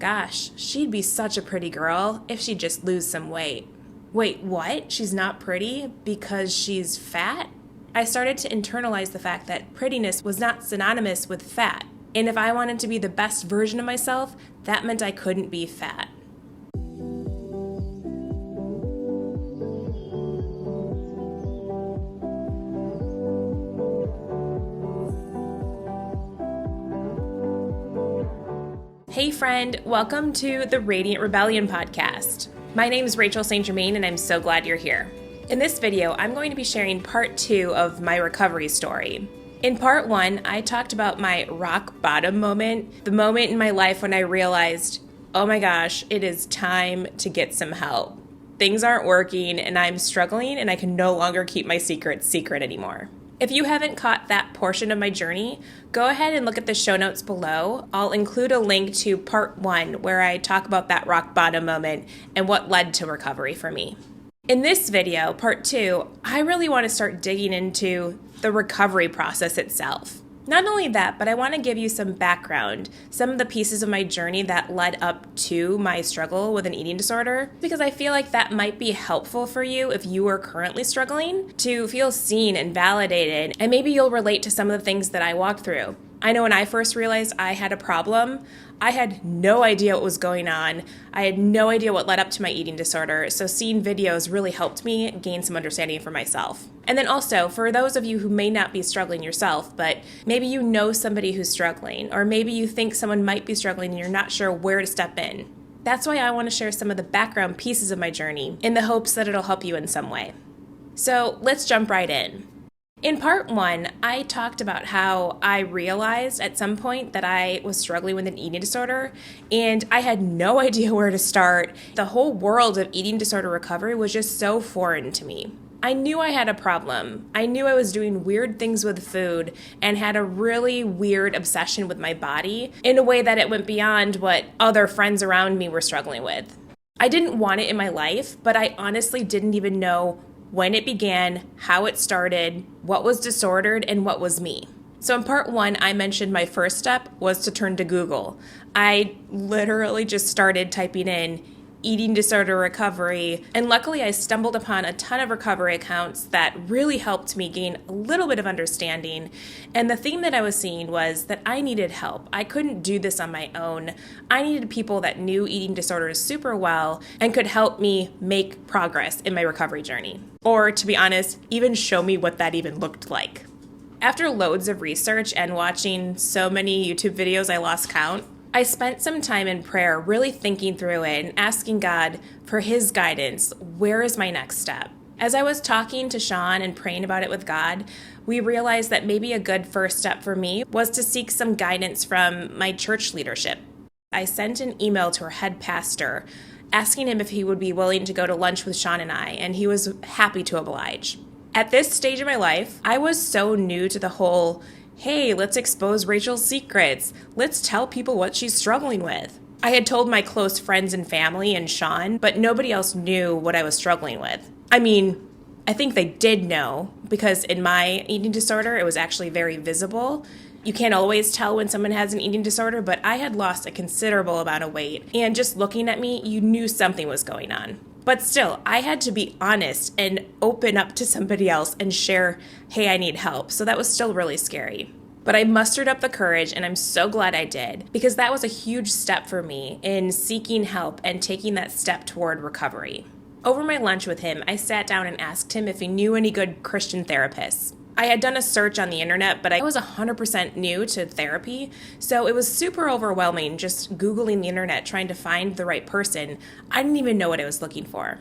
gosh, she'd be such a pretty girl if she'd just lose some weight. Wait, what? She's not pretty because she's fat? I started to internalize the fact that prettiness was not synonymous with fat. And if I wanted to be the best version of myself, that meant I couldn't be fat. Hey friend, welcome to the Radiant Rebellion podcast. My name is Rachel St. Germain and I'm so glad you're here. In this video, I'm going to be sharing part 2 of my recovery story. In part 1, I talked about my rock bottom moment, the moment in my life when I realized, oh my gosh, it is time to get some help. Things aren't working and I'm struggling and I can no longer keep my secrets secret anymore. If you haven't caught that portion of my journey, go ahead and look at the show notes below. I'll include a link to part 1 where I talk about that rock bottom moment and what led to recovery for me. In this video, part 2, I really want to start digging into the recovery process itself. Not only that, but I want to give you some background, some of the pieces of my journey that led up to my struggle with an eating disorder, because I feel like that might be helpful for you if you are currently struggling to feel seen and validated, and maybe you'll relate to some of the things that I walked through. I know when I first realized I had a problem, I had no idea what was going on. I had no idea what led up to my eating disorder, so seeing videos really helped me gain some understanding for myself. And then also, for those of you who may not be struggling yourself, but maybe you know somebody who's struggling, or maybe you think someone might be struggling and you're not sure where to step in. That's why I want to share some of the background pieces of my journey in the hopes that it'll help you in some way. So let's jump right in. In part 1, I talked about how I realized at some point that I was struggling with an eating disorder, and I had no idea where to start. The whole world of eating disorder recovery was just so foreign to me. I knew I had a problem. I knew I was doing weird things with food and had a really weird obsession with my body in a way that it went beyond what other friends around me were struggling with. I didn't want it in my life, but I honestly didn't even know when it began, how it started, what was disordered, and what was me. So in part 1, I mentioned my first step was to turn to Google. I literally just started typing in eating disorder recovery, and luckily I stumbled upon a ton of recovery accounts that really helped me gain a little bit of understanding. And the theme that I was seeing was that I needed help. I couldn't do this on my own. I needed people that knew eating disorders super well and could help me make progress in my recovery journey. Or, to be honest, even show me what that even looked like. After loads of research and watching so many YouTube videos I lost count, I spent some time in prayer really thinking through it and asking God for His guidance. Where is my next step? As I was talking to Sean and praying about it with God, we realized that maybe a good first step for me was to seek some guidance from my church leadership. I sent an email to our head pastor asking him if he would be willing to go to lunch with Sean and I, and he was happy to oblige. At this stage of my life, I was so new to the whole, hey, let's expose Rachel's secrets. Let's tell people what she's struggling with. I had told my close friends and family and Sean, but nobody else knew what I was struggling with. I mean, I think they did know, because in my eating disorder, it was actually very visible. You can't always tell when someone has an eating disorder, but I had lost a considerable amount of weight, and just looking at me, you knew something was going on. But still, I had to be honest and open up to somebody else and share, hey, I need help. So that was still really scary. But I mustered up the courage, and I'm so glad I did, because that was a huge step for me in seeking help and taking that step toward recovery. Over my lunch with him, I sat down and asked him if he knew any good Christian therapists. I had done a search on the internet, but I was 100% new to therapy, so it was super overwhelming just Googling the internet trying to find the right person. I didn't even know what I was looking for.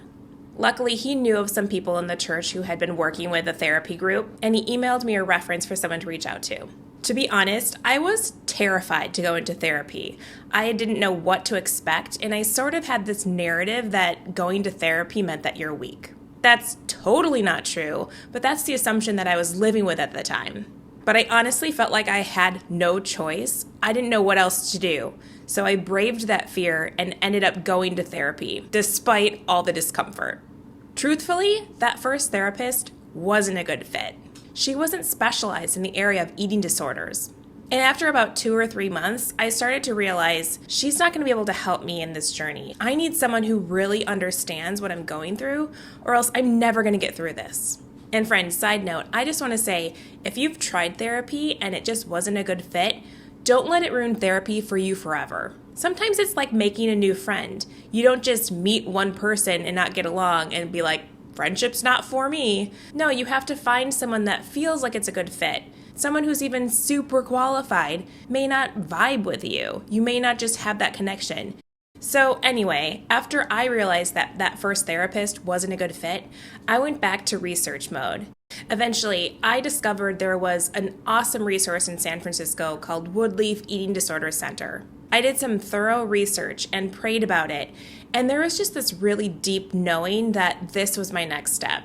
Luckily, he knew of some people in the church who had been working with a therapy group, and he emailed me a reference for someone to reach out to. To be honest, I was terrified to go into therapy. I didn't know what to expect, and I sort of had this narrative that going to therapy meant that you're weak. That's totally not true, but that's the assumption that I was living with at the time. But I honestly felt like I had no choice. I didn't know what else to do. So I braved that fear and ended up going to therapy, despite all the discomfort. Truthfully, that first therapist wasn't a good fit. She wasn't specialized in the area of eating disorders. And after about 2 or 3 months, I started to realize she's not going to be able to help me in this journey. I need someone who really understands what I'm going through, or else I'm never going to get through this. And friends, side note, I just want to say, if you've tried therapy and it just wasn't a good fit, don't let it ruin therapy for you forever. Sometimes it's like making a new friend. You don't just meet one person and not get along and be like, friendship's not for me. No, you have to find someone that feels like it's a good fit. Someone who's even super qualified may not vibe with you. You may not just have that connection. So anyway, after I realized that that first therapist wasn't a good fit, I went back to research mode. Eventually, I discovered there was an awesome resource in San Francisco called Woodleaf Eating Disorder Center. I did some thorough research and prayed about it, and there was just this really deep knowing that this was my next step.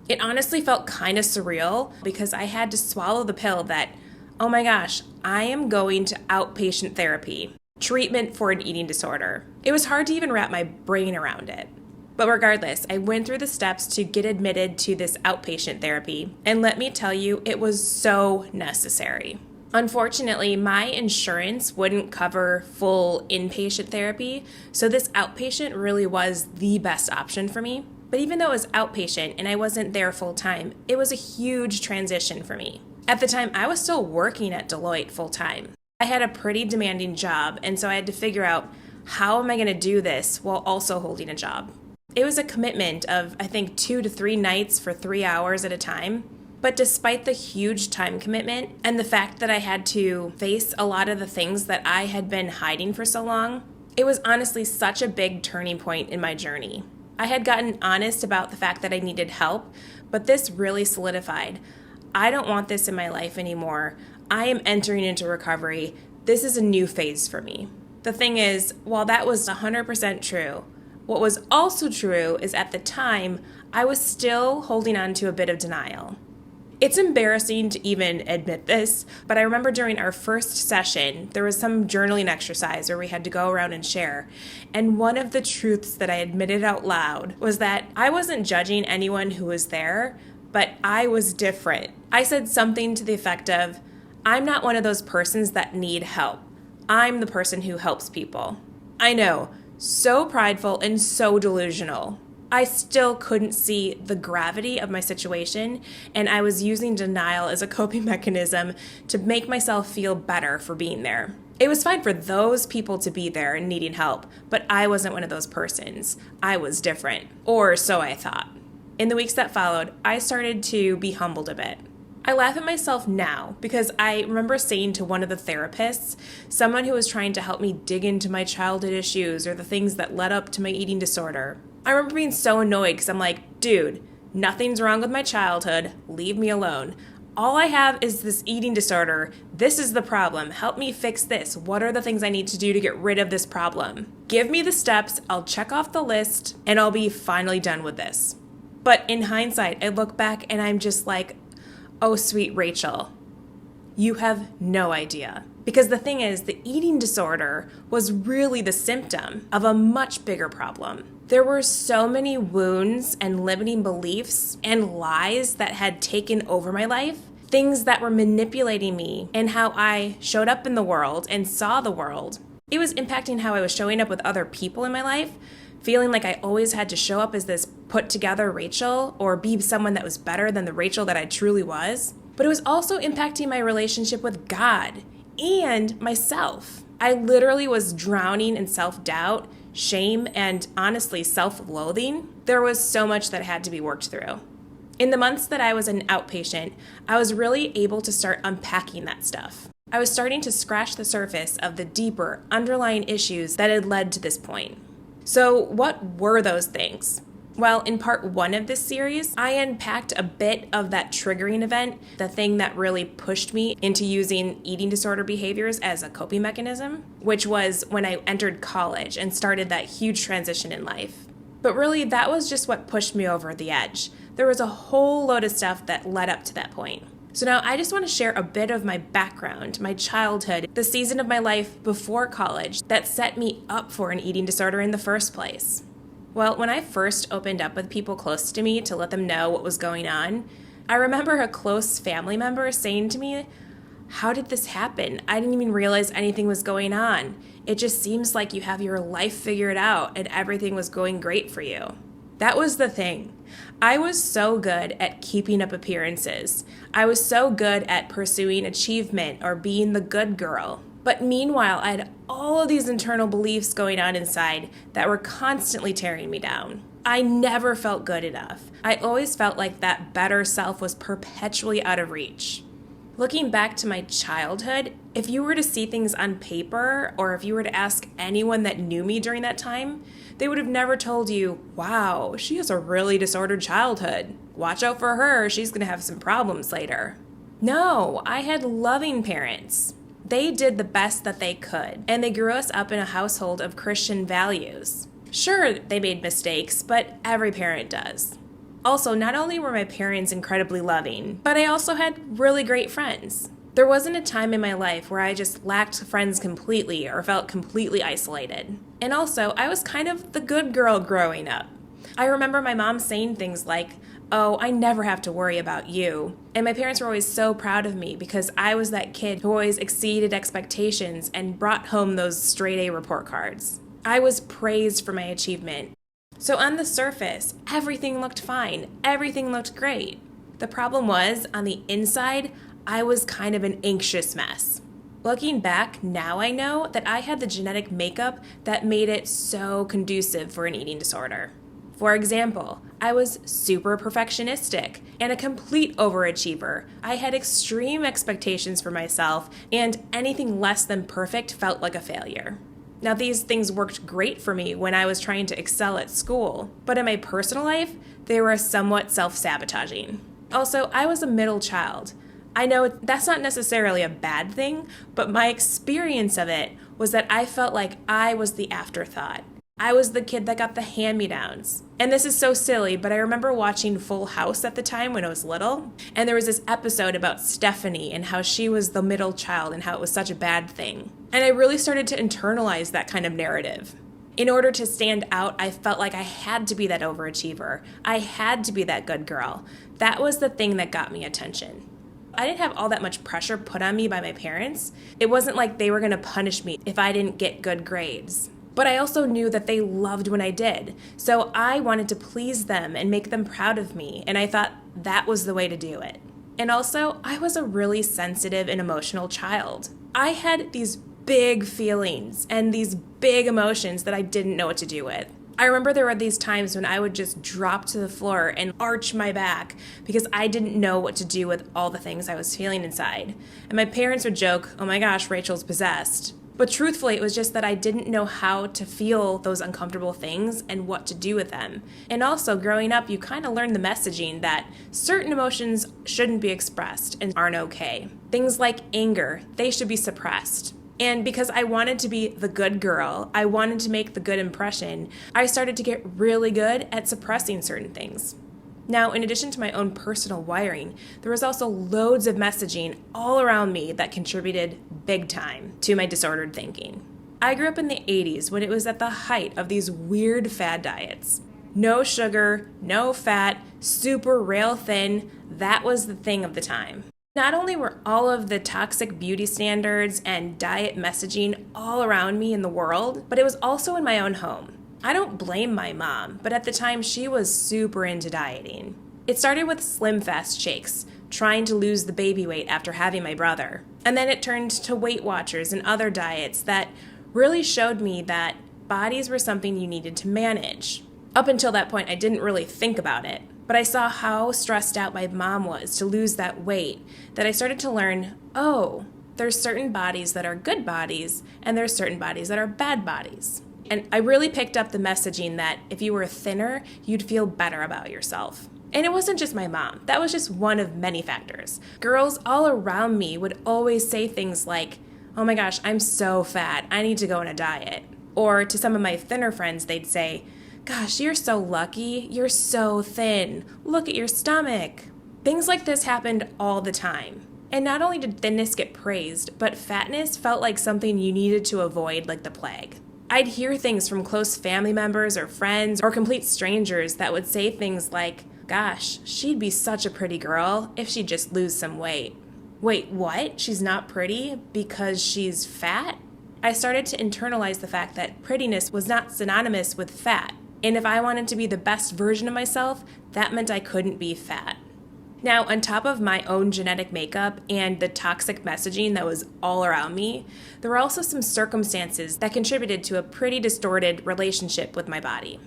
It honestly felt kind of surreal because I had to swallow the pill that, oh my gosh, I am going to outpatient therapy, treatment for an eating disorder. It was hard to even wrap my brain around it. But regardless, I went through the steps to get admitted to this outpatient therapy, and let me tell you, it was so necessary. Unfortunately, my insurance wouldn't cover full inpatient therapy, so this outpatient really was the best option for me. But even though it was outpatient and I wasn't there full time, it was a huge transition for me. At the time, I was still working at Deloitte full time. I had a pretty demanding job, and so I had to figure out, how am I going to do this while also holding a job? It was a commitment of, I think, 2 to 3 nights for 3 hours at a time. But despite the huge time commitment and the fact that I had to face a lot of the things that I had been hiding for so long, it was honestly such a big turning point in my journey. I had gotten honest about the fact that I needed help, but this really solidified. I don't want this in my life anymore. I am entering into recovery. This is a new phase for me. The thing is, while that was 100% true, what was also true is at the time, I was still holding on to a bit of denial. It's embarrassing to even admit this, but I remember during our first session, there was some journaling exercise where we had to go around and share. And one of the truths that I admitted out loud was that I wasn't judging anyone who was there, but I was different. I said something to the effect of, I'm not one of those persons that need help. I'm the person who helps people. I know, so prideful and so delusional. I still couldn't see the gravity of my situation, and I was using denial as a coping mechanism to make myself feel better for being there. It was fine for those people to be there and needing help, but I wasn't one of those persons. I was different, or so I thought. In the weeks that followed, I started to be humbled a bit. I laugh at myself now because I remember saying to one of the therapists, someone who was trying to help me dig into my childhood issues or the things that led up to my eating disorder. I remember being so annoyed because I'm like, dude, nothing's wrong with my childhood. Leave me alone. All I have is this eating disorder. This is the problem. Help me fix this. What are the things I need to do to get rid of this problem? Give me the steps. I'll check off the list and I'll be finally done with this. But in hindsight, I look back and I'm just like, oh, sweet Rachel, you have no idea. Because the thing is, the eating disorder was really the symptom of a much bigger problem. There were so many wounds and limiting beliefs and lies that had taken over my life, things that were manipulating me and how I showed up in the world and saw the world. It was impacting how I was showing up with other people in my life, feeling like I always had to show up as this put-together Rachel or be someone that was better than the Rachel that I truly was. But it was also impacting my relationship with God and myself. I literally was drowning in self-doubt, shame, and honestly, self-loathing. There was so much that had to be worked through. In the months that I was an outpatient, I was really able to start unpacking that stuff. I was starting to scratch the surface of the deeper underlying issues that had led to this point. So what were those things? Well, in part 1 of this series, I unpacked a bit of that triggering event, the thing that really pushed me into using eating disorder behaviors as a coping mechanism, which was when I entered college and started that huge transition in life. But really, that was just what pushed me over the edge. There was a whole load of stuff that led up to that point. So now I just want to share a bit of my background, my childhood, the season of my life before college that set me up for an eating disorder in the first place. Well, when I first opened up with people close to me to let them know what was going on, I remember a close family member saying to me, how did this happen? I didn't even realize anything was going on. It just seems like you have your life figured out and everything was going great for you. That was the thing. I was so good at keeping up appearances. I was so good at pursuing achievement or being the good girl. But meanwhile, I had all of these internal beliefs going on inside that were constantly tearing me down. I never felt good enough. I always felt like that better self was perpetually out of reach. Looking back to my childhood, if you were to see things on paper or if you were to ask anyone that knew me during that time, they would have never told you, wow, she has a really disordered childhood. Watch out for her, she's going to have some problems later. No, I had loving parents. They did the best that they could, and they grew us up in a household of Christian values. Sure, they made mistakes, but every parent does. Also, not only were my parents incredibly loving, but I also had really great friends. There wasn't a time in my life where I just lacked friends completely or felt completely isolated. And also, I was kind of the good girl growing up. I remember my mom saying things like, "Oh, I never have to worry about you." And my parents were always so proud of me because I was that kid who always exceeded expectations and brought home those straight A report cards. I was praised for my achievement. So on the surface, everything looked fine. Everything looked great. The problem was, on the inside, I was kind of an anxious mess. Looking back, now I know that I had the genetic makeup that made it so conducive for an eating disorder. For example, I was super perfectionistic and a complete overachiever. I had extreme expectations for myself, and anything less than perfect felt like a failure. Now, these things worked great for me when I was trying to excel at school, but in my personal life, they were somewhat self-sabotaging. Also, I was a middle child. I know that's not necessarily a bad thing, but my experience of it was that I felt like I was the afterthought. I was the kid that got the hand-me-downs. And this is so silly, but I remember watching Full House at the time when I was little, and there was this episode about Stephanie and how she was the middle child and how it was such a bad thing. And I really started to internalize that kind of narrative. In order to stand out, I felt like I had to be that overachiever. I had to be that good girl. That was the thing that got me attention. I didn't have all that much pressure put on me by my parents. It wasn't like they were going to punish me if I didn't get good grades. But I also knew that they loved when I did. So I wanted to please them and make them proud of me, and I thought that was the way to do it. And also, I was a really sensitive and emotional child. I had these big feelings and these big emotions that I didn't know what to do with. I remember there were these times when I would just drop to the floor and arch my back because I didn't know what to do with all the things I was feeling inside. And my parents would joke, "Oh my gosh, Rachel's possessed." But truthfully, it was just that I didn't know how to feel those uncomfortable things and what to do with them. And also, growing up, you kind of learn the messaging that certain emotions shouldn't be expressed and aren't okay. Things like anger, they should be suppressed. And because I wanted to be the good girl, I wanted to make the good impression, I started to get really good at suppressing certain things. Now, in addition to my own personal wiring, there was also loads of messaging all around me that contributed big time to my disordered thinking. I grew up in the 80s when it was at the height of these weird fad diets. No sugar, no fat, super rail thin, that was the thing of the time. Not only were all of the toxic beauty standards and diet messaging all around me in the world, but it was also in my own home. I don't blame my mom, but at the time she was super into dieting. It started with Slim Fast shakes, trying to lose the baby weight after having my brother. And then it turned to Weight Watchers and other diets that really showed me that bodies were something you needed to manage. Up until that point, I didn't really think about it, but I saw how stressed out my mom was to lose that weight that I started to learn, oh, there's certain bodies that are good bodies and there's certain bodies that are bad bodies. And I really picked up the messaging that if you were thinner, you'd feel better about yourself. And it wasn't just my mom. That was just one of many factors. Girls all around me would always say things like, "Oh my gosh, I'm so fat. I need to go on a diet." Or to some of my thinner friends, they'd say, "Gosh, you're so lucky. You're so thin. Look at your stomach." Things like this happened all the time. And not only did thinness get praised, but fatness felt like something you needed to avoid like the plague. I'd hear things from close family members or friends or complete strangers that would say things like, "Gosh, she'd be such a pretty girl if she'd just lose some weight." Wait, what? She's not pretty because she's fat? I started to internalize the fact that prettiness was not synonymous with fat. And if I wanted to be the best version of myself, that meant I couldn't be fat. Now, on top of my own genetic makeup and the toxic messaging that was all around me, there were also some circumstances that contributed to a pretty distorted relationship with my body.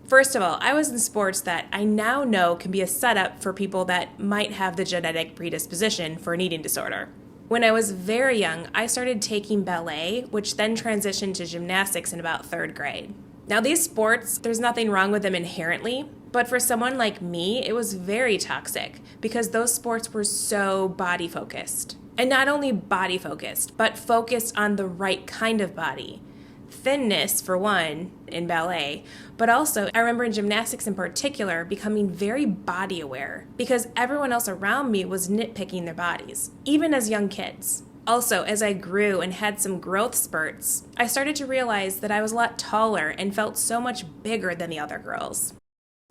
First of all, I was in sports that I now know can be a setup for people that might have the genetic predisposition for an eating disorder. When I was very young, I started taking ballet, which then transitioned to gymnastics in about 3rd grade. Now, these sports, there's nothing wrong with them inherently, but for someone like me, it was very toxic because those sports were so body focused. And not only body focused, but focused on the right kind of body. Thinness, for one, in ballet, but also I remember in gymnastics in particular becoming very body aware because everyone else around me was nitpicking their bodies, even as young kids. Also, as I grew and had some growth spurts, I started to realize that I was a lot taller and felt so much bigger than the other girls.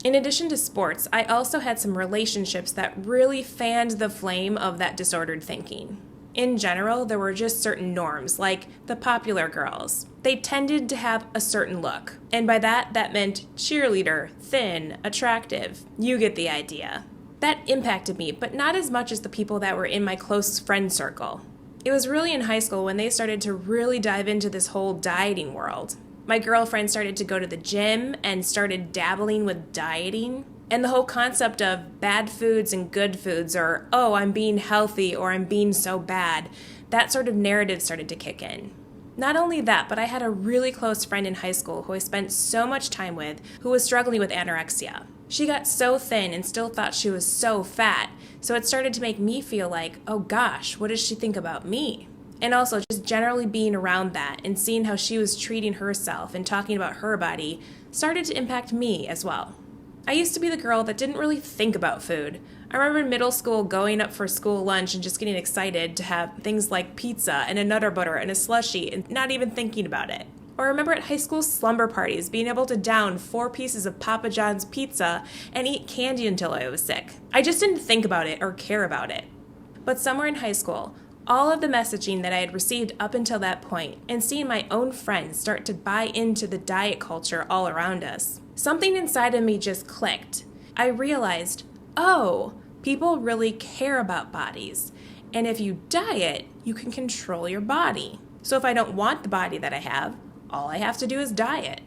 In addition to sports, I also had some relationships that really fanned the flame of that disordered thinking. In general, there were just certain norms, like the popular girls. They tended to have a certain look, and by that meant cheerleader, thin, attractive. You get the idea. That impacted me, but not as much as the people that were in my close friend circle. It was really in high school when they started to really dive into this whole dieting world. My girlfriend started to go to the gym and started dabbling with dieting. And the whole concept of bad foods and good foods, or, oh, I'm being healthy or I'm being so bad, that sort of narrative started to kick in. Not only that, but I had a really close friend in high school who I spent so much time with who was struggling with anorexia. She got so thin and still thought she was so fat, so it started to make me feel like, oh gosh, what does she think about me? And also just generally being around that and seeing how she was treating herself and talking about her body started to impact me as well. I used to be the girl that didn't really think about food. I remember in middle school going up for school lunch and just getting excited to have things like pizza and a Nutter Butter and a slushie and not even thinking about it. Or I remember at high school slumber parties being able to down 4 pieces of Papa John's pizza and eat candy until I was sick. I just didn't think about it or care about it. But somewhere in high school, all of the messaging that I had received up until that point and seeing my own friends start to buy into the diet culture all around us, something inside of me just clicked. I realized, oh, people really care about bodies. And if you diet, you can control your body. So if I don't want the body that I have, all I have to do is diet.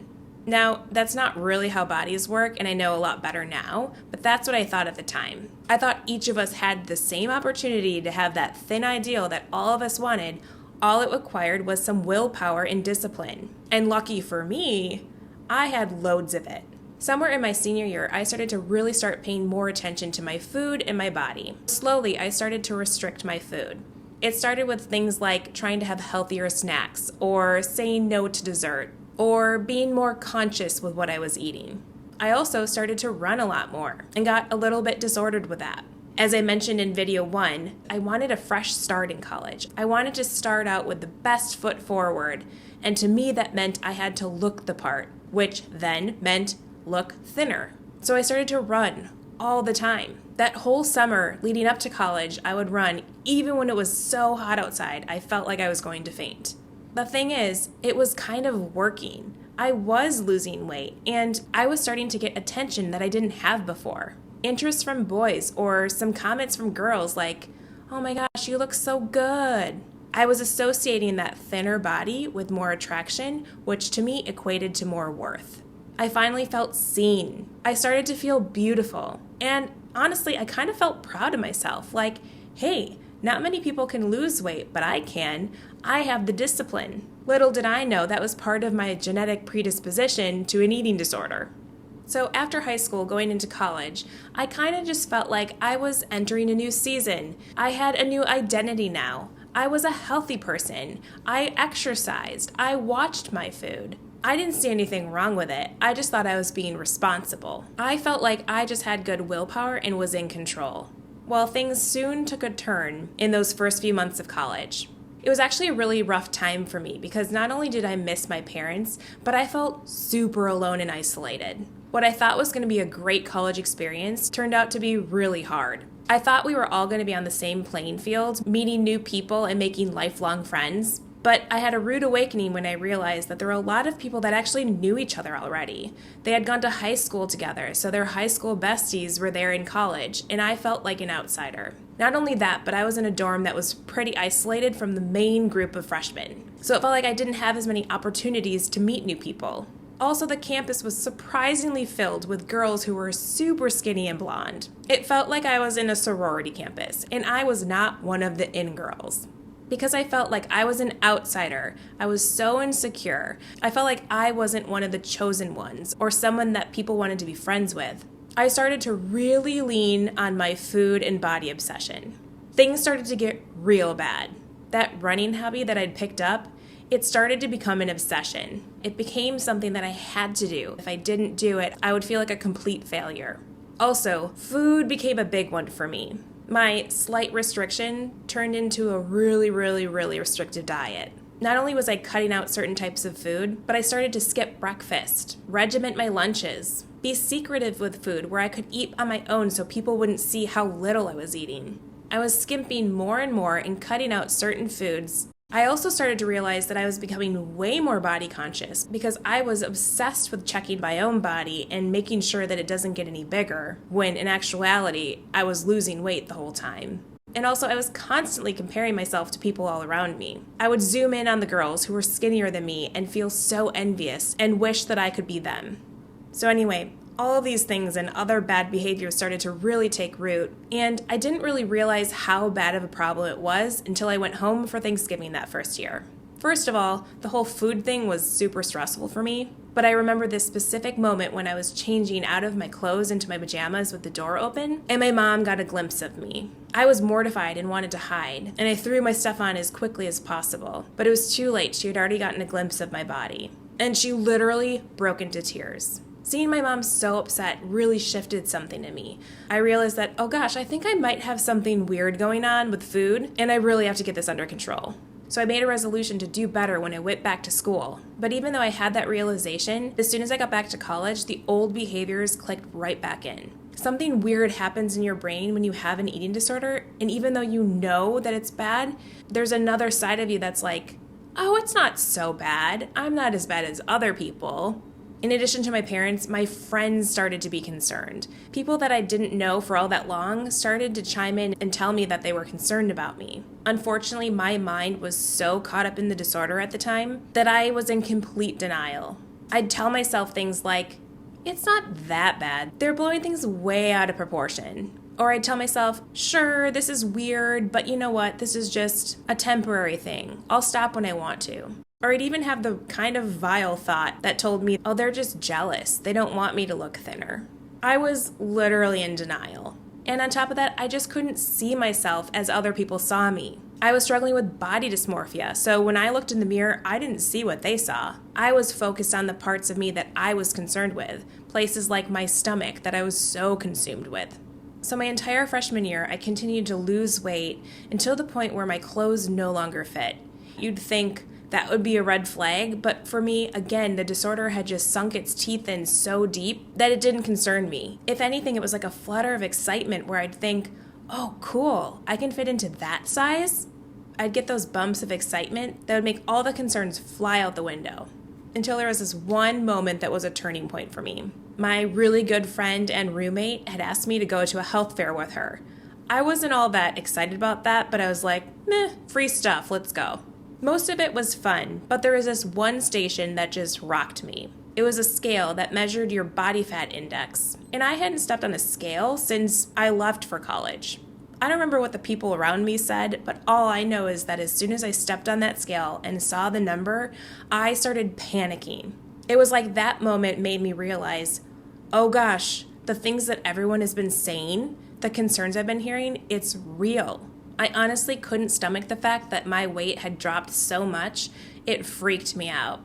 Now, that's not really how bodies work, and I know a lot better now, but that's what I thought at the time. I thought each of us had the same opportunity to have that thin ideal that all of us wanted. All it required was some willpower and discipline. And lucky for me, I had loads of it. Somewhere in my senior year, I started to really start paying more attention to my food and my body. Slowly, I started to restrict my food. It started with things like trying to have healthier snacks, or saying no to dessert, or being more conscious with what I was eating. I also started to run a lot more and got a little bit disordered with that. As I mentioned in video 1, I wanted a fresh start in college. I wanted to start out with the best foot forward, and to me that meant I had to look the part, which then meant look thinner. So I started to run all the time. That whole summer leading up to college, I would run even when it was so hot outside, I felt like I was going to faint. The thing is, it was kind of working. I was losing weight, and I was starting to get attention that I didn't have before. Interest from boys, or some comments from girls like, oh my gosh, you look so good. I was associating that thinner body with more attraction, which to me equated to more worth. I finally felt seen. I started to feel beautiful. And honestly, I kind of felt proud of myself. Like, hey, not many people can lose weight, but I can. I have the discipline. Little did I know that was part of my genetic predisposition to an eating disorder. So after high school, going into college, I kind of just felt like I was entering a new season. I had a new identity now. I was a healthy person. I exercised. I watched my food. I didn't see anything wrong with it. I just thought I was being responsible. I felt like I just had good willpower and was in control. Well, things soon took a turn in those first few months of college. It was actually a really rough time for me because not only did I miss my parents, but I felt super alone and isolated. What I thought was going to be a great college experience turned out to be really hard. I thought we were all going to be on the same playing field, meeting new people and making lifelong friends. But I had a rude awakening when I realized that there were a lot of people that actually knew each other already. They had gone to high school together, so their high school besties were there in college, and I felt like an outsider. Not only that, but I was in a dorm that was pretty isolated from the main group of freshmen. So it felt like I didn't have as many opportunities to meet new people. Also, the campus was surprisingly filled with girls who were super skinny and blonde. It felt like I was in a sorority campus, and I was not one of the in girls. Because I felt like I was an outsider, I was so insecure. I felt like I wasn't one of the chosen ones or someone that people wanted to be friends with. I started to really lean on my food and body obsession. Things started to get real bad. That running hobby that I'd picked up, it started to become an obsession. It became something that I had to do. If I didn't do it, I would feel like a complete failure. Also, food became a big one for me. My slight restriction turned into a really restrictive diet. Not only was I cutting out certain types of food, but I started to skip breakfast, regiment my lunches, be secretive with food where I could eat on my own so people wouldn't see how little I was eating. I was skimping more and more and cutting out certain foods. I also started to realize that I was becoming way more body conscious because I was obsessed with checking my own body and making sure that it doesn't get any bigger, when in actuality, I was losing weight the whole time. And also, I was constantly comparing myself to people all around me. I would zoom in on the girls who were skinnier than me and feel so envious and wish that I could be them. So anyway, all of these things and other bad behaviors started to really take root, and I didn't really realize how bad of a problem it was until I went home for Thanksgiving that first year. First of all, the whole food thing was super stressful for me, but I remember this specific moment when I was changing out of my clothes into my pajamas with the door open, and my mom got a glimpse of me. I was mortified and wanted to hide, and I threw my stuff on as quickly as possible, but it was too late. She had already gotten a glimpse of my body, and she literally broke into tears. Seeing my mom so upset really shifted something in me. I realized that, oh gosh, I think I might have something weird going on with food, and I really have to get this under control. So I made a resolution to do better when I went back to school. But even though I had that realization, as soon as I got back to college, the old behaviors clicked right back in. Something weird happens in your brain when you have an eating disorder, and even though you know that it's bad, there's another side of you that's like, oh, it's not so bad. I'm not as bad as other people. In addition to my parents, my friends started to be concerned. People that I didn't know for all that long started to chime in and tell me that they were concerned about me. Unfortunately, my mind was so caught up in the disorder at the time that I was in complete denial. I'd tell myself things like, it's not that bad. They're blowing things way out of proportion. Or I'd tell myself, sure, this is weird, but you know what? This is just a temporary thing. I'll stop when I want to. Or I'd even have the kind of vile thought that told me, oh, they're just jealous. They don't want me to look thinner. I was literally in denial. And on top of that, I just couldn't see myself as other people saw me. I was struggling with body dysmorphia, so when I looked in the mirror, I didn't see what they saw. I was focused on the parts of me that I was concerned with, places like my stomach that I was so consumed with. So my entire freshman year, I continued to lose weight until the point where my clothes no longer fit. You'd think that would be a red flag, but for me, again, the disorder had just sunk its teeth in so deep that it didn't concern me. If anything, it was like a flutter of excitement where I'd think, oh, cool, I can fit into that size? I'd get those bumps of excitement that would make all the concerns fly out the window. Until there was this one moment that was a turning point for me. My really good friend and roommate had asked me to go to a health fair with her. I wasn't all that excited about that, but I was like, meh, free stuff, let's go. Most of it was fun, but there was this one station that just rocked me. It was a scale that measured your body fat index, and I hadn't stepped on a scale since I left for college. I don't remember what the people around me said, but all I know is that as soon as I stepped on that scale and saw the number, I started panicking. It was like that moment made me realize, oh gosh, the things that everyone has been saying, the concerns I've been hearing, it's real. I honestly couldn't stomach the fact that my weight had dropped so much, it freaked me out.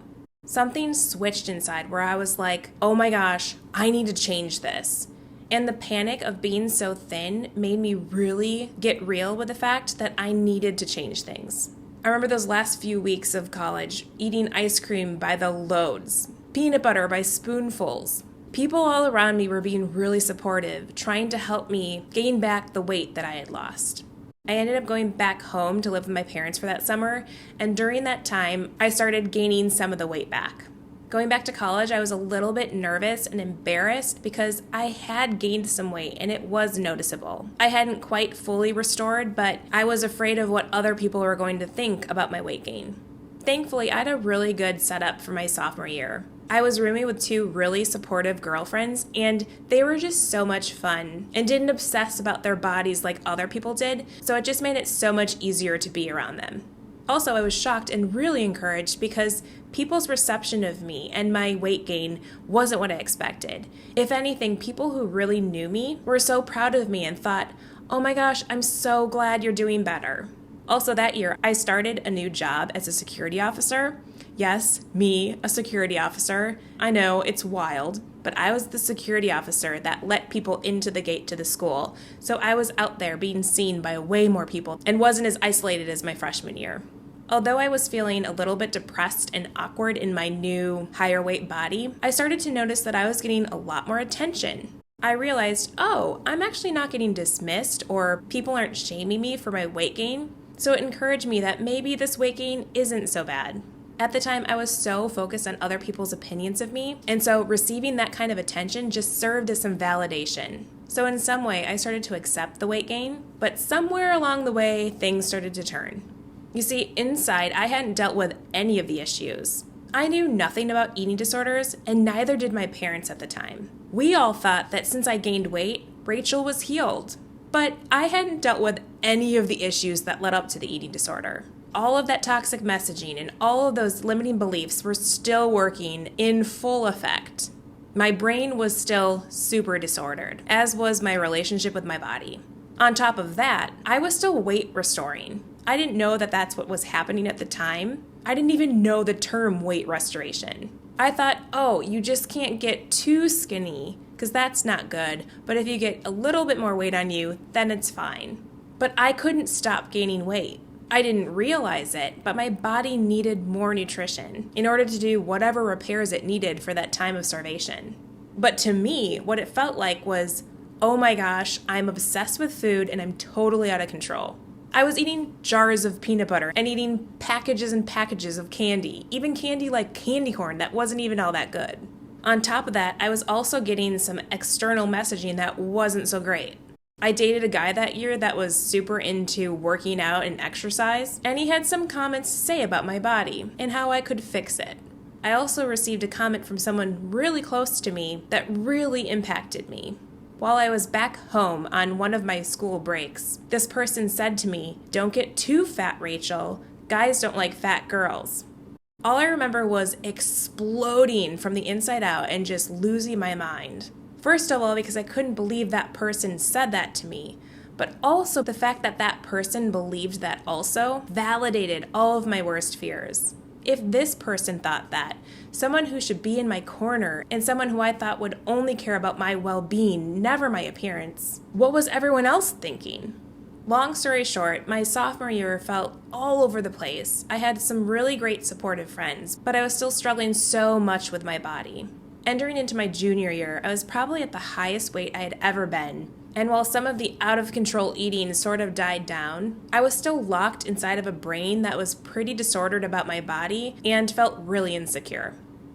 Something switched inside where I was like, oh my gosh, I need to change this. And the panic of being so thin made me really get real with the fact that I needed to change things. I remember those last few weeks of college, eating ice cream by the loads, peanut butter by spoonfuls. People all around me were being really supportive, trying to help me gain back the weight that I had lost. I ended up going back home to live with my parents for that summer, and during that time, I started gaining some of the weight back. Going back to college, I was a little bit nervous and embarrassed because I had gained some weight and it was noticeable. I hadn't quite fully restored, but I was afraid of what other people were going to think about my weight gain. Thankfully, I had a really good setup for my sophomore year. I was rooming with 2 really supportive girlfriends, and they were just so much fun and didn't obsess about their bodies like other people did, so it just made it so much easier to be around them. Also, I was shocked and really encouraged because people's reception of me and my weight gain wasn't what I expected. If anything, people who really knew me were so proud of me and thought, "Oh my gosh, I'm so glad you're doing better." Also that year, I started a new job as a security officer. Yes, me, a security officer. I know, it's wild, but I was the security officer that let people into the gate to the school. So I was out there being seen by way more people and wasn't as isolated as my freshman year. Although I was feeling a little bit depressed and awkward in my new higher weight body, I started to notice that I was getting a lot more attention. I realized, oh, I'm actually not getting dismissed or people aren't shaming me for my weight gain. So it encouraged me that maybe this weight gain isn't so bad. At the time, I was so focused on other people's opinions of me, and so receiving that kind of attention just served as some validation. So in some way, I started to accept the weight gain, but somewhere along the way, things started to turn. You see, inside, I hadn't dealt with any of the issues. I knew nothing about eating disorders, and neither did my parents at the time. We all thought that since I gained weight, Rachel was healed. But I hadn't dealt with any of the issues that led up to the eating disorder. All of that toxic messaging and all of those limiting beliefs were still working in full effect. My brain was still super disordered, as was my relationship with my body. On top of that, I was still weight restoring. I didn't know that that's what was happening at the time. I didn't even know the term weight restoration. I thought, oh, you just can't get too skinny, because that's not good, but if you get a little bit more weight on you, then it's fine. But I couldn't stop gaining weight. I didn't realize it, but my body needed more nutrition in order to do whatever repairs it needed for that time of starvation. But to me, what it felt like was, oh my gosh, I'm obsessed with food and I'm totally out of control. I was eating jars of peanut butter and eating packages and packages of candy, even candy like candy corn that wasn't even all that good. On top of that, I was also getting some external messaging that wasn't so great. I dated a guy that year that was super into working out and exercise, and he had some comments to say about my body and how I could fix it. I also received a comment from someone really close to me that really impacted me. While I was back home on one of my school breaks, this person said to me, "Don't get too fat, Rachel. Guys don't like fat girls." All I remember was exploding from the inside out and just losing my mind. First of all, because I couldn't believe that person said that to me, but also the fact that that person believed that also validated all of my worst fears. If this person thought that, someone who should be in my corner and someone who I thought would only care about my well-being, never my appearance, what was everyone else thinking? Long story short, my sophomore year felt all over the place. I had some really great supportive friends, but I was still struggling so much with my body. Entering into my junior year, I was probably at the highest weight I had ever been. And while some of the out-of-control eating sort of died down, I was still locked inside of a brain that was pretty disordered about my body and felt really insecure.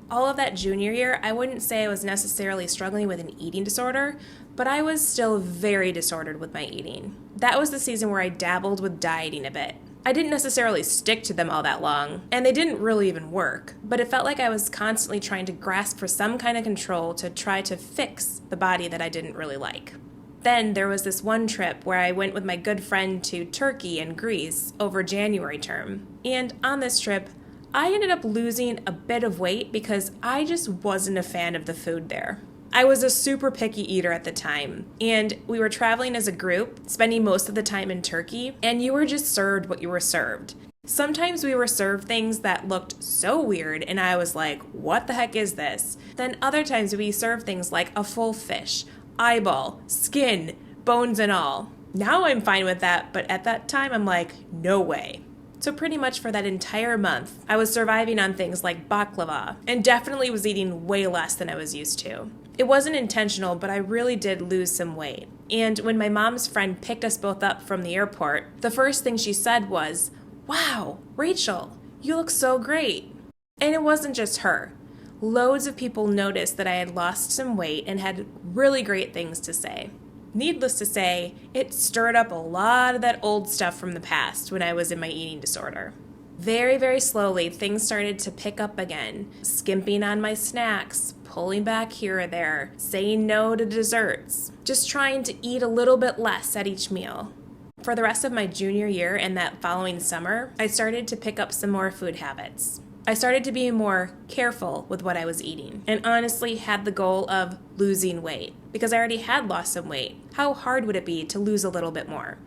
All of that junior year, I wouldn't say I was necessarily struggling with an eating disorder, but I was still very disordered with my eating. That was the season where I dabbled with dieting a bit. I didn't necessarily stick to them all that long, and they didn't really even work, but it felt like I was constantly trying to grasp for some kind of control to try to fix the body that I didn't really like. Then there was this one trip where I went with my good friend to Turkey and Greece over January term, and on this trip, I ended up losing a bit of weight because I just wasn't a fan of the food there. I was a super picky eater at the time, and we were traveling as a group, spending most of the time in Turkey, and you were just served what you were served. Sometimes we were served things that looked so weird, and I was like, what the heck is this? Then other times we served things like a full fish, eyeball, skin, bones and all. Now I'm fine with that, but at that time I'm like, no way. So pretty much for that entire month, I was surviving on things like baklava and definitely was eating way less than I was used to. It wasn't intentional, but I really did lose some weight. And when my mom's friend picked us both up from the airport, the first thing she said was, "Wow, Rachel, you look so great." And it wasn't just her. Loads of people noticed that I had lost some weight and had really great things to say. Needless to say, it stirred up a lot of that old stuff from the past when I was in my eating disorder. Very, very slowly, things started to pick up again, skimping on my snacks, pulling back here or there, saying no to desserts, just trying to eat a little bit less at each meal. For the rest of my junior year and that following summer, I started to pick up some more food habits. I started to be more careful with what I was eating and honestly had the goal of losing weight because I already had lost some weight. How hard would it be to lose a little bit more?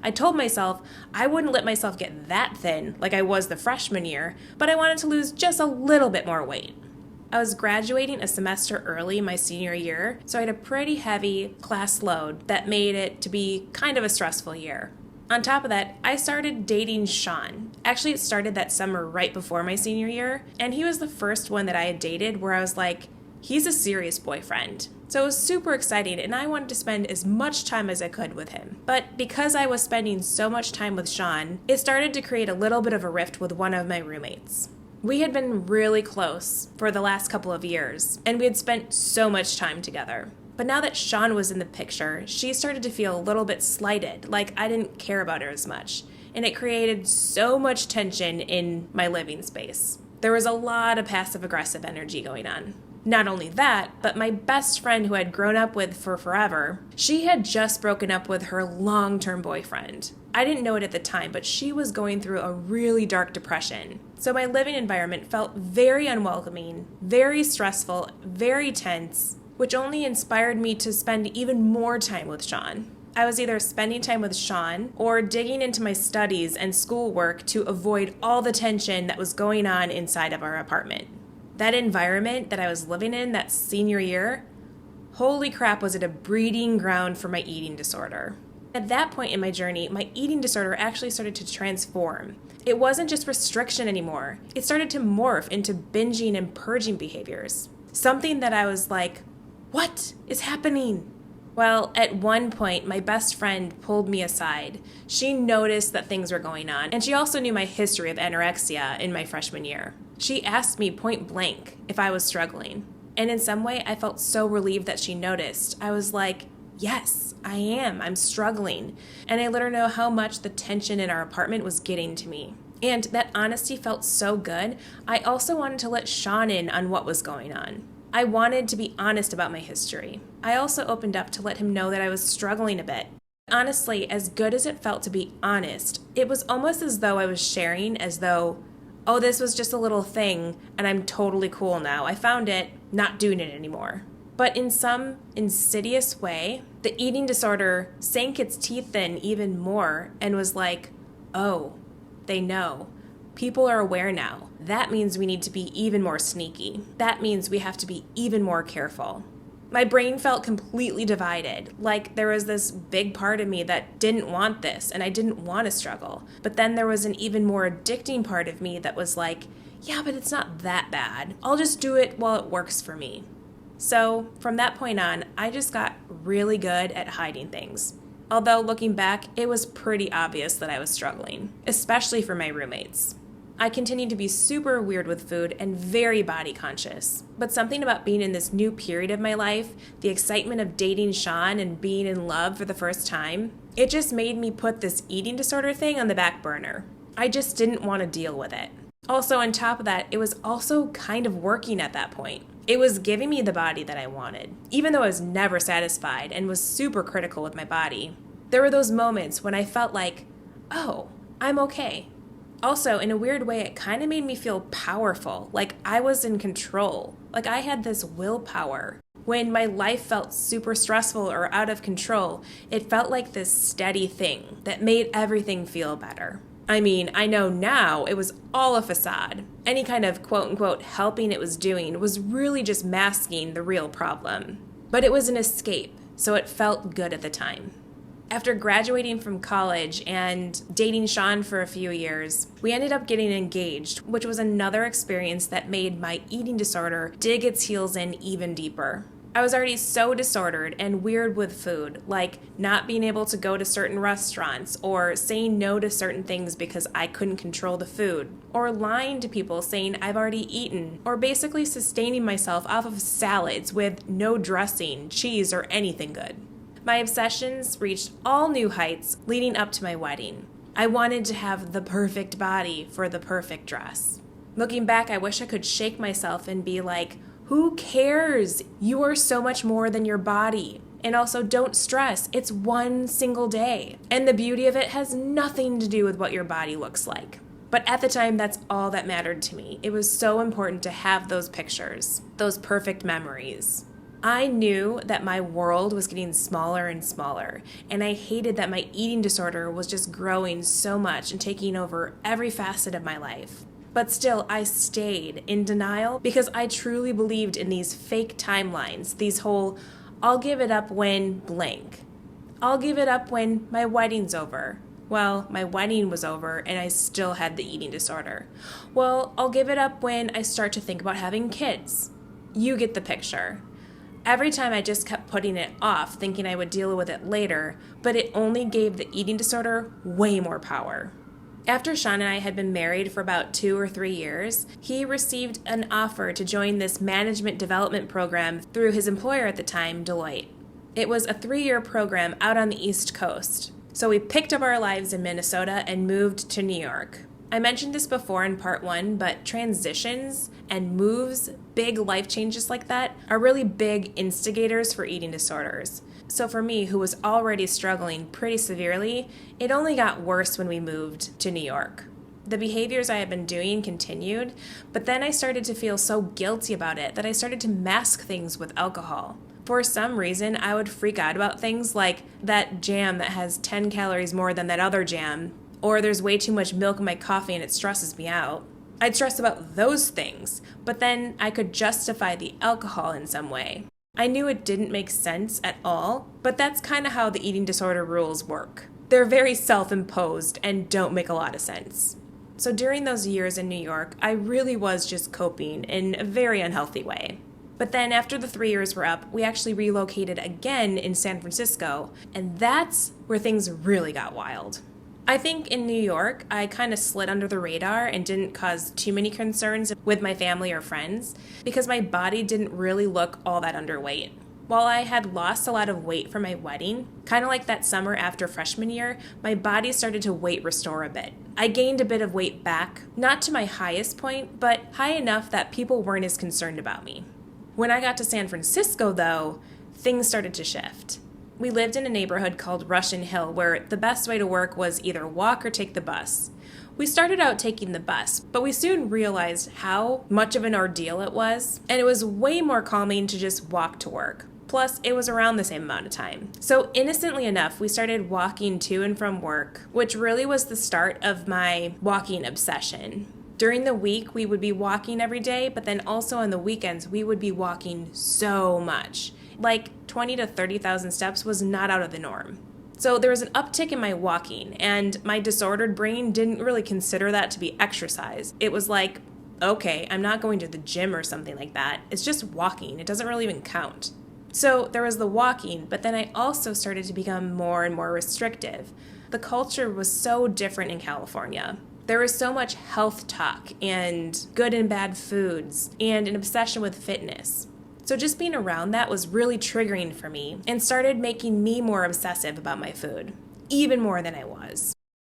I told myself I wouldn't let myself get that thin like I was the freshman year, but I wanted to lose just a little bit more weight. I was graduating a semester early my senior year, so I had a pretty heavy class load that made it to be kind of a stressful year. On top of that, I started dating Sean. Actually, it started that summer right before my senior year, and he was the first one that I had dated where I was like, he's a serious boyfriend. So it was super exciting, and I wanted to spend as much time as I could with him. But because I was spending so much time with Sean, it started to create a little bit of a rift with one of my roommates. We had been really close for the last couple of years, and we had spent so much time together. But now that Sean was in the picture, she started to feel a little bit slighted, like I didn't care about her as much. And it created so much tension in my living space. There was a lot of passive-aggressive energy going on. Not only that, but my best friend who I'd grown up with for forever, she had just broken up with her long-term boyfriend. I didn't know it at the time, but she was going through a really dark depression. So my living environment felt very unwelcoming, very stressful, very tense, which only inspired me to spend even more time with Sean. I was either spending time with Sean or digging into my studies and schoolwork to avoid all the tension that was going on inside of our apartment. That environment that I was living in that senior year, holy crap, was it a breeding ground for my eating disorder. At that point in my journey, my eating disorder actually started to transform. It wasn't just restriction anymore. It started to morph into binging and purging behaviors. Something that I was like, what is happening? Well, at one point, my best friend pulled me aside. She noticed that things were going on, and she also knew my history of anorexia in my freshman year. She asked me point blank if I was struggling. And in some way, I felt so relieved that she noticed. I was like, yes, I am. I'm struggling. And I let her know how much the tension in our apartment was getting to me. And that honesty felt so good. I also wanted to let Sean in on what was going on. I wanted to be honest about my history. I also opened up to let him know that I was struggling a bit. Honestly, as good as it felt to be honest, it was almost as though I was sharing as though, oh, this was just a little thing and I'm totally cool now. I found it, not doing it anymore. But in some insidious way, the eating disorder sank its teeth in even more and was like, oh, they know. People are aware now. That means we need to be even more sneaky. That means we have to be even more careful. My brain felt completely divided, like there was this big part of me that didn't want this and I didn't want to struggle. But then there was an even more addicting part of me that was like, yeah, but it's not that bad. I'll just do it while it works for me. So from that point on, I just got really good at hiding things. Although looking back, it was pretty obvious that I was struggling, especially for my roommates. I continued to be super weird with food and very body conscious. But something about being in this new period of my life, the excitement of dating Sean and being in love for the first time, it just made me put this eating disorder thing on the back burner. I just didn't want to deal with it. Also, on top of that, it was also kind of working at that point. It was giving me the body that I wanted, even though I was never satisfied and was super critical with my body. There were those moments when I felt like, oh, I'm okay. Also, in a weird way, it kind of made me feel powerful, like I was in control, like I had this willpower. When my life felt super stressful or out of control, it felt like this steady thing that made everything feel better. I mean, I know now it was all a facade. Any kind of quote-unquote helping it was doing was really just masking the real problem. But it was an escape, so it felt good at the time. After graduating from college and dating Sean for a few years, we ended up getting engaged, which was another experience that made my eating disorder dig its heels in even deeper. I was already so disordered and weird with food, like not being able to go to certain restaurants or saying no to certain things because I couldn't control the food, or lying to people saying I've already eaten, or basically sustaining myself off of salads with no dressing, cheese, or anything good. My obsessions reached all new heights leading up to my wedding. I wanted to have the perfect body for the perfect dress. Looking back, I wish I could shake myself and be like, who cares? You are so much more than your body. And also, don't stress. It's one single day. And the beauty of it has nothing to do with what your body looks like. But at the time, that's all that mattered to me. It was so important to have those pictures, those perfect memories. I knew that my world was getting smaller and smaller, and I hated that my eating disorder was just growing so much and taking over every facet of my life. But still, I stayed in denial because I truly believed in these fake timelines, these whole, I'll give it up when blank. I'll give it up when my wedding's over. Well, my wedding was over and I still had the eating disorder. Well, I'll give it up when I start to think about having kids. You get the picture. Every time I just kept putting it off, thinking I would deal with it later, but it only gave the eating disorder way more power. After Sean and I had been married for about 2 or 3 years, he received an offer to join this management development program through his employer at the time, Deloitte. It was a 3-year program out on the East Coast. So we picked up our lives in Minnesota and moved to New York. I mentioned this before in part 1, but transitions and moves, big life changes like that, are really big instigators for eating disorders. So for me, who was already struggling pretty severely, it only got worse when we moved to New York. The behaviors I had been doing continued, but then I started to feel so guilty about it that I started to mask things with alcohol. For some reason, I would freak out about things like that jam that has 10 calories more than that other jam, or there's way too much milk in my coffee and it stresses me out. I'd stress about those things, but then I could justify the alcohol in some way. I knew it didn't make sense at all, but that's kind of how the eating disorder rules work. They're very self-imposed and don't make a lot of sense. So during those years in New York, I really was just coping in a very unhealthy way. But then after the 3 years were up, we actually relocated again in San Francisco, and that's where things really got wild. I think in New York, I kind of slid under the radar and didn't cause too many concerns with my family or friends because my body didn't really look all that underweight. While I had lost a lot of weight for my wedding, kind of like that summer after freshman year, my body started to weight restore a bit. I gained a bit of weight back, not to my highest point, but high enough that people weren't as concerned about me. When I got to San Francisco, though, things started to shift. We lived in a neighborhood called Russian Hill where the best way to work was either walk or take the bus. We started out taking the bus, but we soon realized how much of an ordeal it was, and it was way more calming to just walk to work. Plus, it was around the same amount of time. So innocently enough, we started walking to and from work, which really was the start of my walking obsession. During the week, we would be walking every day, but then also on the weekends, we would be walking so much. Like 20 to 30,000 steps was not out of the norm. So there was an uptick in my walking, and my disordered brain didn't really consider that to be exercise. It was like, okay, I'm not going to the gym or something like that. It's just walking. It doesn't really even count. So there was the walking, but then I also started to become more and more restrictive. The culture was so different in California. There was so much health talk and good and bad foods and an obsession with fitness. So just being around that was really triggering for me and started making me more obsessive about my food, even more than I was.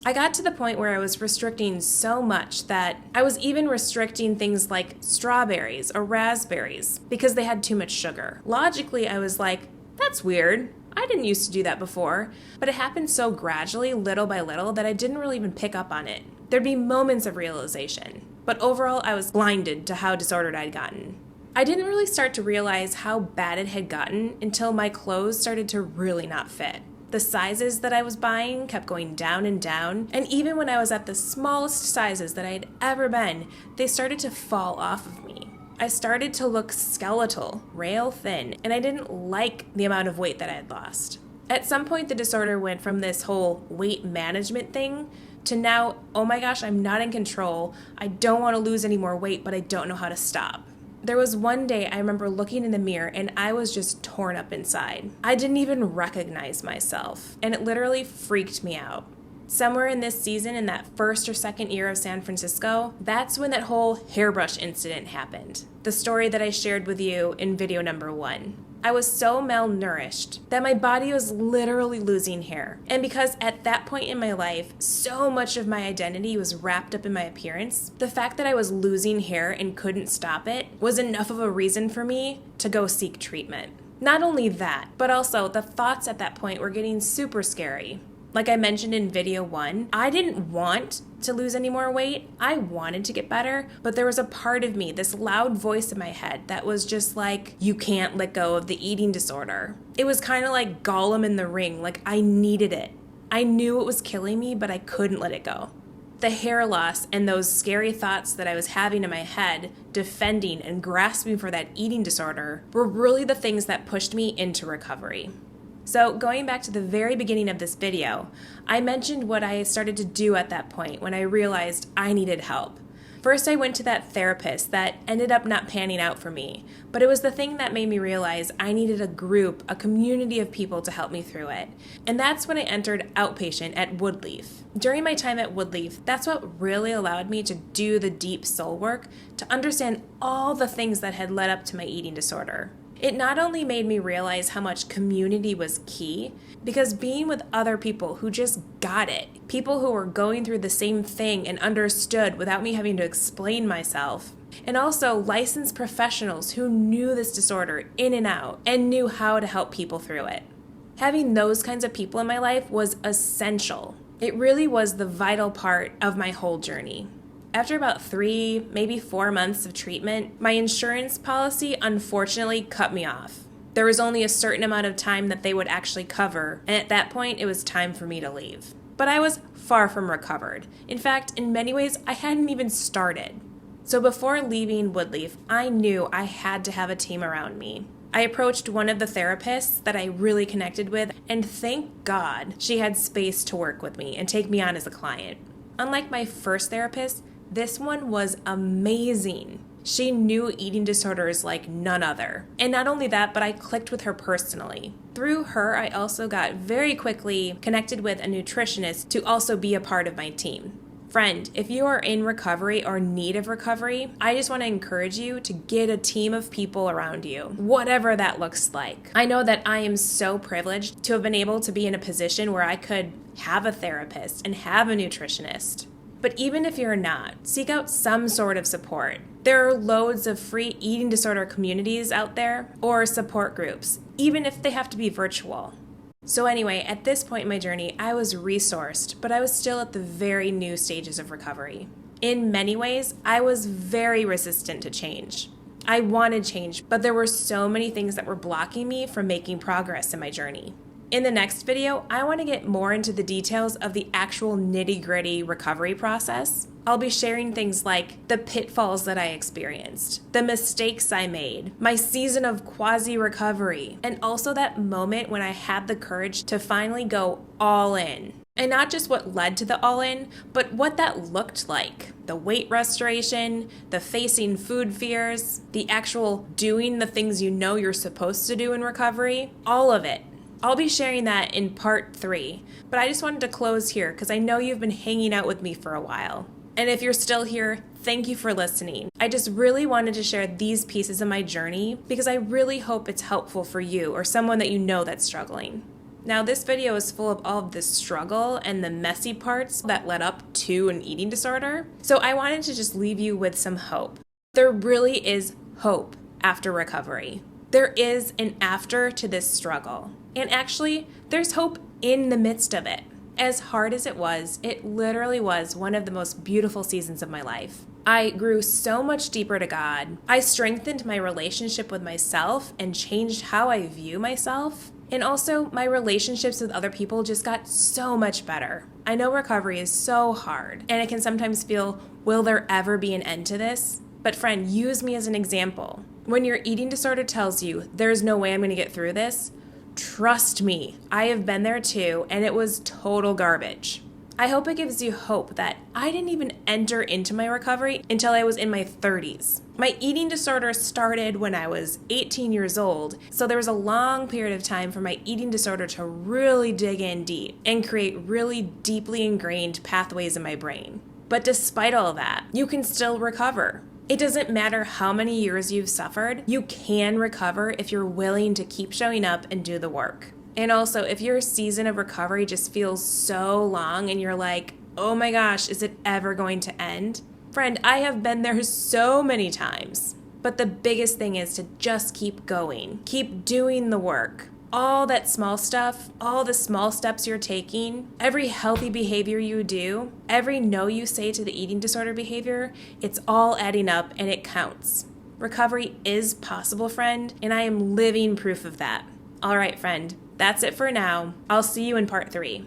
I got to the point where I was restricting so much that I was even restricting things like strawberries or raspberries because they had too much sugar. Logically, I was like, that's weird. I didn't used to do that before, but it happened so gradually, little by little, that I didn't really even pick up on it. There'd be moments of realization, but overall I was blinded to how disordered I'd gotten. I didn't really start to realize how bad it had gotten until my clothes started to really not fit. The sizes that I was buying kept going down, and even when I was at the smallest sizes that I had ever been, they started to fall off of me. I started to look skeletal, rail thin, and I didn't like the amount of weight that I had lost. At some point, the disorder went from this whole weight management thing to now, oh my gosh, I'm not in control. I don't want to lose any more weight, but I don't know how to stop. There was one day I remember looking in the mirror and I was just torn up inside. I didn't even recognize myself, and it literally freaked me out. Somewhere in this season, in that first or second year of San Francisco, that's when that whole hairbrush incident happened. The story that I shared with you in video number 1. I was so malnourished that my body was literally losing hair. And because at that point in my life, so much of my identity was wrapped up in my appearance, the fact that I was losing hair and couldn't stop it was enough of a reason for me to go seek treatment. Not only that, but also the thoughts at that point were getting super scary. Like I mentioned in video 1, I didn't want to lose any more weight. I wanted to get better, but there was a part of me, this loud voice in my head that was just like, you can't let go of the eating disorder. It was kind of like Gollum in the Ring, like I needed it. I knew it was killing me, but I couldn't let it go. The hair loss and those scary thoughts that I was having in my head, defending and grasping for that eating disorder, were really the things that pushed me into recovery. So going back to the very beginning of this video, I mentioned what I started to do at that point when I realized I needed help. First, I went to that therapist that ended up not panning out for me, but it was the thing that made me realize I needed a group, a community of people to help me through it. And that's when I entered outpatient at Woodleaf. During my time at Woodleaf, that's what really allowed me to do the deep soul work to understand all the things that had led up to my eating disorder. It not only made me realize how much community was key, because being with other people who just got it, people who were going through the same thing and understood without me having to explain myself, and also licensed professionals who knew this disorder in and out and knew how to help people through it. Having those kinds of people in my life was essential. It really was the vital part of my whole journey. After about 3, maybe 4 months of treatment, my insurance policy unfortunately cut me off. There was only a certain amount of time that they would actually cover, and at that point it was time for me to leave. But I was far from recovered. In fact, in many ways, I hadn't even started. So before leaving Woodleaf, I knew I had to have a team around me. I approached one of the therapists that I really connected with, and thank God she had space to work with me and take me on as a client. Unlike my first therapist, this one was amazing. She knew eating disorders like none other. And not only that, but I clicked with her personally. Through her, I also got very quickly connected with a nutritionist to also be a part of my team. Friend, if you are in recovery or need of recovery, I just want to encourage you to get a team of people around you, whatever that looks like. I know that I am so privileged to have been able to be in a position where I could have a therapist and have a nutritionist. But even if you're not, seek out some sort of support. There are loads of free eating disorder communities out there or support groups, even if they have to be virtual. So anyway, at this point in my journey, I was resourced, but I was still at the very new stages of recovery. In many ways, I was very resistant to change. I wanted change, but there were so many things that were blocking me from making progress in my journey. In the next video, I want to get more into the details of the actual nitty-gritty recovery process. I'll be sharing things like the pitfalls that I experienced, the mistakes I made, my season of quasi-recovery, and also that moment when I had the courage to finally go all in. And not just what led to the all-in, but what that looked like. The weight restoration, the facing food fears, the actual doing the things you know you're supposed to do in recovery, all of it. I'll be sharing that in part 3, but I just wanted to close here because I know you've been hanging out with me for a while. And if you're still here, thank you for listening. I just really wanted to share these pieces of my journey because I really hope it's helpful for you or someone that you know that's struggling. Now, this video is full of all of the struggle and the messy parts that led up to an eating disorder, so I wanted to just leave you with some hope. There really is hope after recovery. There is an after to this struggle. And actually, there's hope in the midst of it. As hard as it literally was one of the most beautiful seasons of my life. I grew so much deeper to God. I strengthened my relationship with myself and changed how I view myself. And also, my relationships with other people just got so much better. I know recovery is so hard, and it can sometimes feel, will there ever be an end to this? But friend, use me as an example. When your eating disorder tells you, there's no way I'm going to get through this, Trust me, I have been there too, and it was total garbage. I hope it gives you hope that I didn't even enter into my recovery until I was in my 30s. My eating disorder started when I was 18 years old, so there was a long period of time for my eating disorder to really dig in deep and create really deeply ingrained pathways in my brain. But despite all that, you can still recover. It doesn't matter how many years you've suffered, you can recover if you're willing to keep showing up and do the work. And also, if your season of recovery just feels so long and you're like, oh my gosh, is it ever going to end? Friend, I have been there so many times. But the biggest thing is to just keep going. Keep doing the work. All that small stuff, all the small steps you're taking, every healthy behavior you do, every no you say to the eating disorder behavior, it's all adding up and it counts. Recovery is possible, friend, and I am living proof of that. All right, friend. That's it for now. I'll see you in part 3.